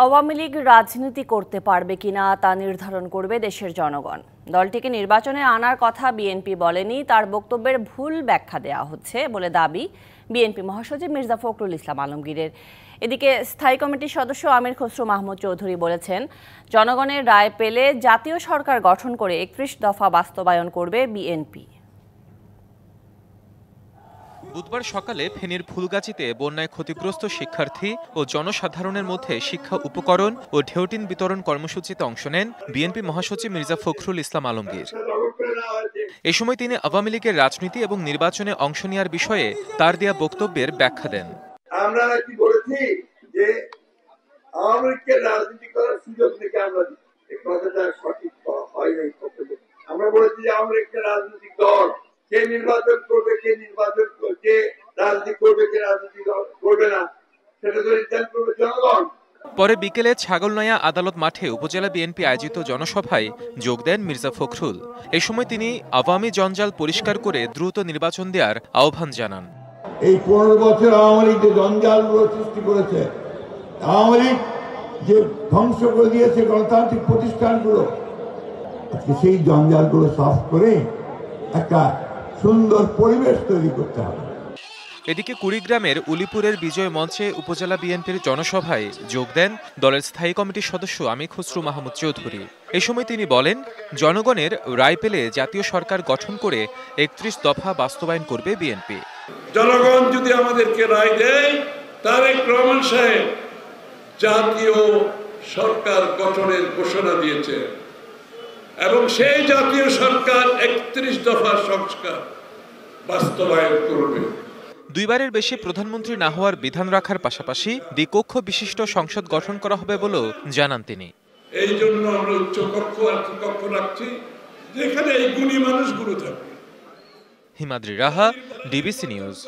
আওয়ামী লীগ রাজনীতি করতে পারবে কিনা তা নির্ধারণ করবে দেশের জনগণ। দলটিকে নির্বাচনে আনার কথা বিএনপি বলেনি, তার বক্তব্যের ভুল ব্যাখ্যা দেওয়া হচ্ছে বলে দাবি বিএনপি মহাসচিব মির্জা ফখরুল ইসলাম আলমগীরের। এদিকে স্থায়ী কমিটির সদস্য আমির খসরু মাহমুদ চৌধুরী বলেছেন, জনগণের রায় পেলে জাতীয় সরকার গঠন করে ৩১ দফা বাস্তবায়ন করবে বিএনপি। বুধবার সকালে ফেনীর ফুলগাজীতে বন্যায় ক্ষতিগ্রস্ত শিক্ষার্থী ও জনসাধারণের মধ্যে শিক্ষা উপকরণ ও ঢেউটিন বিতরণ কর্মসূচিতে অংশ নেন বিএনপি মহাসচিব মির্জা ফখরুল ইসলাম আলমগীর। এ সময় তিনি আওয়ামী লীগের রাজনীতি এবং নির্বাচনে অংশ নেওয়ার বিষয়ে তার দেয়া বক্তব্যের ব্যাখ্যা দেন। আমরা নাকি বলেছি যে আওয়ামী লীগকে রাজনীতি করার সুযোগ থেকে আমরা এই কথাটা সঠিক হয় নাই। আমরা বলেছি যে আওয়ামী লীগকে রাজনৈতিক দল, কে নির্বাচন করবে, কে নির্বাচন কে রাজনীতি করবে, কে রাজনীতি করবে না, সেটা তো নির্ধারণ করবে জনগণ। পরে বিকেলে ছাগলনাইয়া আদালত মাঠে উপজেলা বিএনপি আয়োজিত জনসভায় যোগ দেন মির্জা ফখরুল। এ সময় তিনি আওয়ামী জঞ্জাল পরিষ্কার করে দ্রুত নির্বাচন দেওয়ার আহ্বান জানান। এই 15 বছর আওয়ামী লীগ যে জঞ্জালগুলো সৃষ্টি করেছে, আওয়ামী লীগ যে ধ্বংস করে দিয়েছে গণতান্ত্রিক প্রতিষ্ঠানগুলো, আজকে সেই জঞ্জালগুলো সাফ করে একটা সুন্দর পরিবেশ তৈরি করতে হবে। এদিকে কুড়িগ্রামের উলিপুরের বিজয় মঞ্চে উপজেলা বিএনপির জনসভায় যোগ দেন দলের স্থায়ী কমিটির সদস্য আমির খসরু মাহমুদ চৌধুরী। এ সময় তিনি বলেন, জনগণের রায় পেলে জাতীয় সরকার গঠন করে ৩১ দফা বাস্তবায়ন করবে বিএনপি। জনগণ যদি আমাদেরকে রায় দেয়, তারেক রহমান সাহেব জাতীয় সরকার গঠনের ঘোষণা দিয়েছে এবং সেই জাতীয় সরকার ৩১ দফা সংস্কার বাস্তবায়ন করবে। দুইবারের বেশি প্রধানমন্ত্রী না হওয়ার বিধান রাখার পাশাপাশি দ্বিকক্ষ বিশিষ্ট সংসদ গঠন করা হবে বলেও জানান তিনি। এই জন্য আমরা উচ্চ কক্ষ আর কক্ষ রাখছি, যেখানে এই গুণী মানুষগুলো থাকবে। হিমাদ্রি রাহা, ডিবিসি নিউজ।